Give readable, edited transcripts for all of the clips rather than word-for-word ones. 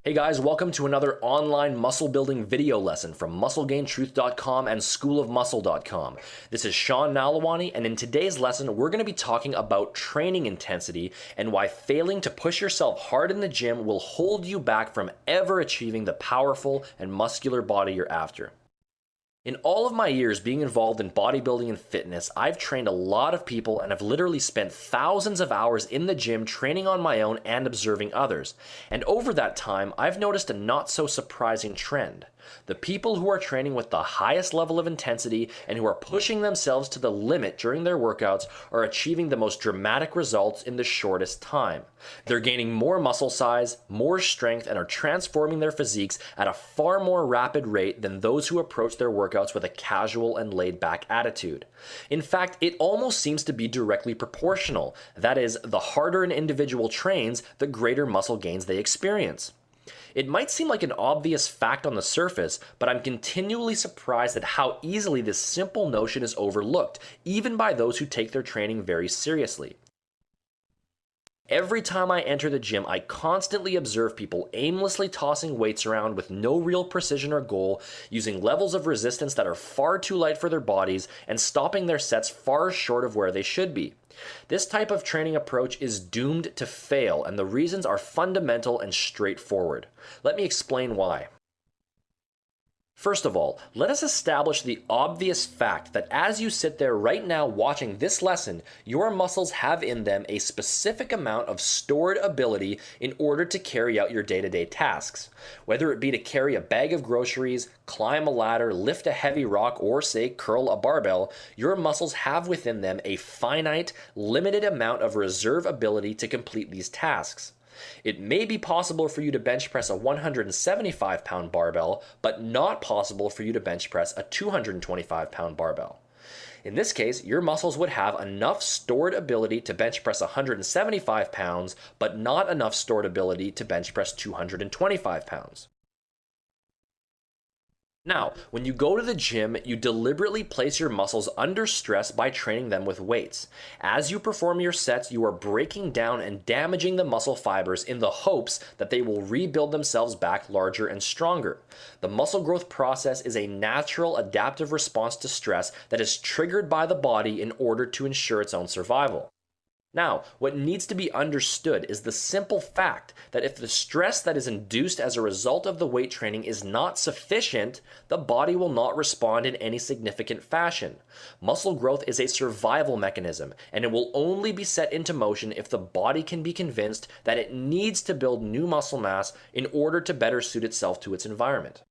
Hey guys, welcome to another online muscle building video lesson from MuscleGainTruth.com and SchoolofMuscle.com. This is Sean Nalawani, and in today's lesson, we're going to be talking about training intensity and why failing to push yourself hard in the gym will hold you back from ever achieving the powerful and muscular body you're after. In all of my years being involved in bodybuilding and fitness, I've trained a lot of people and have literally spent thousands of hours in the gym training on my own and observing others. And over that time, I've noticed a not so surprising trend. The people who are training with the highest level of intensity and who are pushing themselves to the limit during their workouts are achieving the most dramatic results in the shortest time. They're gaining more muscle size, more strength, and are transforming their physiques at a far more rapid rate than those who approach their workouts with a casual and laid-back attitude. In fact, it almost seems to be directly proportional. That is, the harder an individual trains, the greater muscle gains they experience. It might seem like an obvious fact on the surface, but I'm continually surprised at how easily this simple notion is overlooked, even by those who take their training very seriously. Every time I enter the gym, I constantly observe people aimlessly tossing weights around with no real precision or goal, using levels of resistance that are far too light for their bodies, and stopping their sets far short of where they should be. This type of training approach is doomed to fail, and the reasons are fundamental and straightforward. Let me explain why. First of all, let us establish the obvious fact that as you sit there right now watching this lesson, your muscles have in them a specific amount of stored ability in order to carry out your day-to-day tasks. Whether it be to carry a bag of groceries, climb a ladder, lift a heavy rock, or say curl a barbell, your muscles have within them a finite, limited amount of reserve ability to complete these tasks. It may be possible for you to bench press a 175-pound barbell, but not possible for you to bench press a 225-pound barbell. In this case, your muscles would have enough stored ability to bench press 175 pounds, but not enough stored ability to bench press 225 pounds. Now, when you go to the gym, you deliberately place your muscles under stress by training them with weights. As you perform your sets, you are breaking down and damaging the muscle fibers in the hopes that they will rebuild themselves back larger and stronger. The muscle growth process is a natural adaptive response to stress that is triggered by the body in order to ensure its own survival. Now, what needs to be understood is the simple fact that if the stress that is induced as a result of the weight training is not sufficient, the body will not respond in any significant fashion. Muscle growth is a survival mechanism, and it will only be set into motion if the body can be convinced that it needs to build new muscle mass in order to better suit itself to its environment.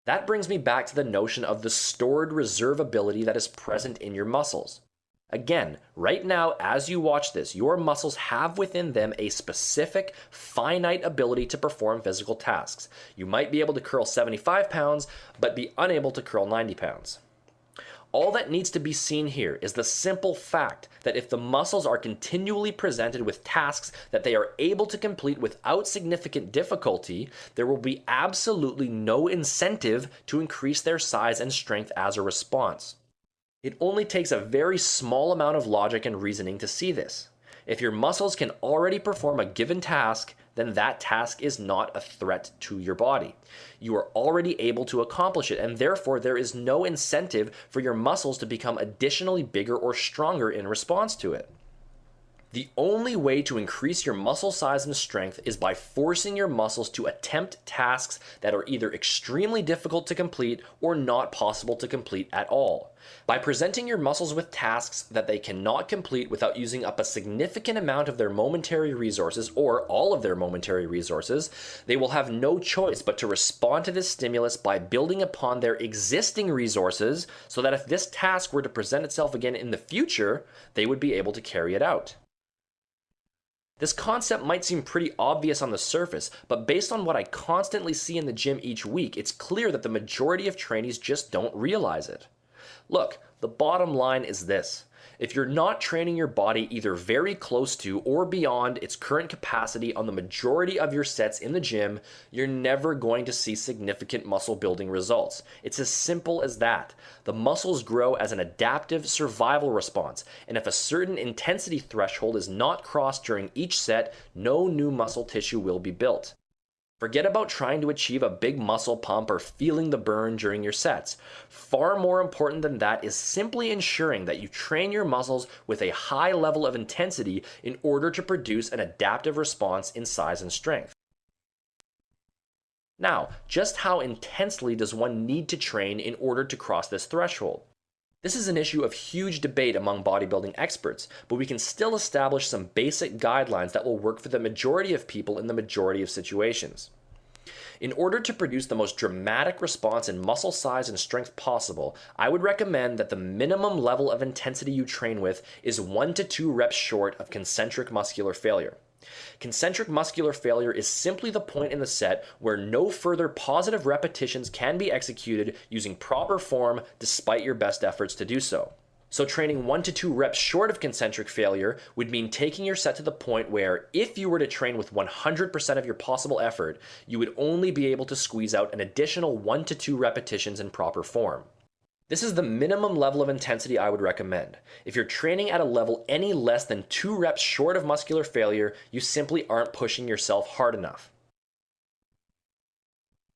That brings me back to the notion of the stored reserve ability that is present in your muscles. Again, right now, as you watch this, your muscles have within them a specific, finite ability to perform physical tasks. You might be able to curl 75 pounds, but be unable to curl 90 pounds. All that needs to be seen here is the simple fact that if the muscles are continually presented with tasks that they are able to complete without significant difficulty, there will be absolutely no incentive to increase their size and strength as a response. It only takes a very small amount of logic and reasoning to see this. If your muscles can already perform a given task, then that task is not a threat to your body. You are already able to accomplish it, and therefore there is no incentive for your muscles to become additionally bigger or stronger in response to it. The only way to increase your muscle size and strength is by forcing your muscles to attempt tasks that are either extremely difficult to complete or not possible to complete at all. By presenting your muscles with tasks that they cannot complete without using up a significant amount of their momentary resources or all of their momentary resources, they will have no choice but to respond to this stimulus by building upon their existing resources so that if this task were to present itself again in the future, they would be able to carry it out. This concept might seem pretty obvious on the surface, but based on what I constantly see in the gym each week, it's clear that the majority of trainees just don't realize it. Look, the bottom line is this. If you're not training your body either very close to or beyond its current capacity on the majority of your sets in the gym, you're never going to see significant muscle building results. It's as simple as that. The muscles grow as an adaptive survival response, and if a certain intensity threshold is not crossed during each set, no new muscle tissue will be built. Forget about trying to achieve a big muscle pump or feeling the burn during your sets. Far more important than that is simply ensuring that you train your muscles with a high level of intensity in order to produce an adaptive response in size and strength. Now, just how intensely does one need to train in order to cross this threshold? This is an issue of huge debate among bodybuilding experts, but we can still establish some basic guidelines that will work for the majority of people in the majority of situations. In order to produce the most dramatic response in muscle size and strength possible, I would recommend that the minimum level of intensity you train with is 1 to 2 reps short of concentric muscular failure. Concentric muscular failure is simply the point in the set where no further positive repetitions can be executed using proper form despite your best efforts to do so. So training 1 to 2 reps short of concentric failure would mean taking your set to the point where if you were to train with 100% of your possible effort, you would only be able to squeeze out an additional 1 to 2 repetitions in proper form. This is the minimum level of intensity I would recommend. If you're training at a level any less than 2 reps short of muscular failure, you simply aren't pushing yourself hard enough.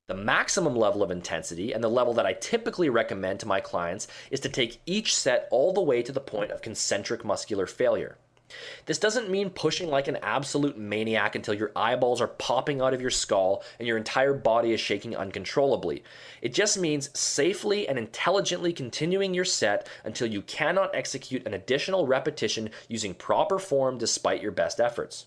The maximum level of intensity, and the level that I typically recommend to my clients, is to take each set all the way to the point of concentric muscular failure. This doesn't mean pushing like an absolute maniac until your eyeballs are popping out of your skull and your entire body is shaking uncontrollably. It just means safely and intelligently continuing your set until you cannot execute an additional repetition using proper form despite your best efforts.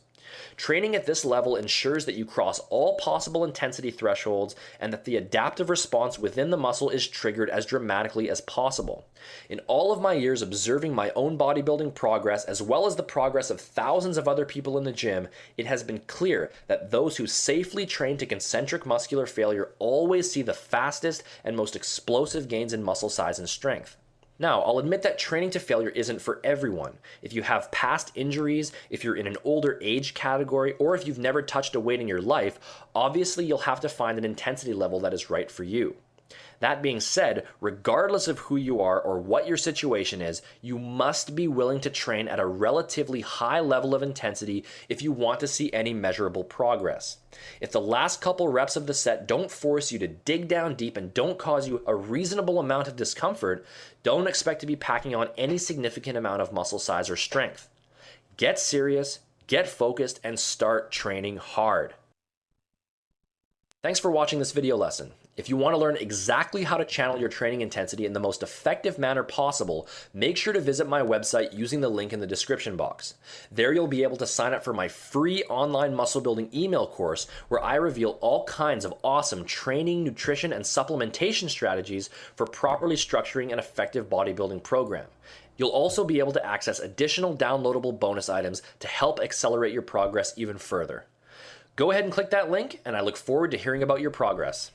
Training at this level ensures that you cross all possible intensity thresholds and that the adaptive response within the muscle is triggered as dramatically as possible. In all of my years observing my own bodybuilding progress as well as the progress of thousands of other people in the gym, it has been clear that those who safely train to concentric muscular failure always see the fastest and most explosive gains in muscle size and strength. Now, I'll admit that training to failure isn't for everyone. If you have past injuries, if you're in an older age category, or if you've never touched a weight in your life, obviously you'll have to find an intensity level that is right for you. That being said, regardless of who you are or what your situation is, you must be willing to train at a relatively high level of intensity if you want to see any measurable progress. If the last couple reps of the set don't force you to dig down deep and don't cause you a reasonable amount of discomfort, don't expect to be packing on any significant amount of muscle size or strength. Get serious, get focused, and start training hard. Thanks for watching this video lesson. If you want to learn exactly how to channel your training intensity in the most effective manner possible, make sure to visit my website using the link in the description box. There you'll be able to sign up for my free online muscle building email course where I reveal all kinds of awesome training, nutrition, and supplementation strategies for properly structuring an effective bodybuilding program. You'll also be able to access additional downloadable bonus items to help accelerate your progress even further. Go ahead and click that link, and I look forward to hearing about your progress.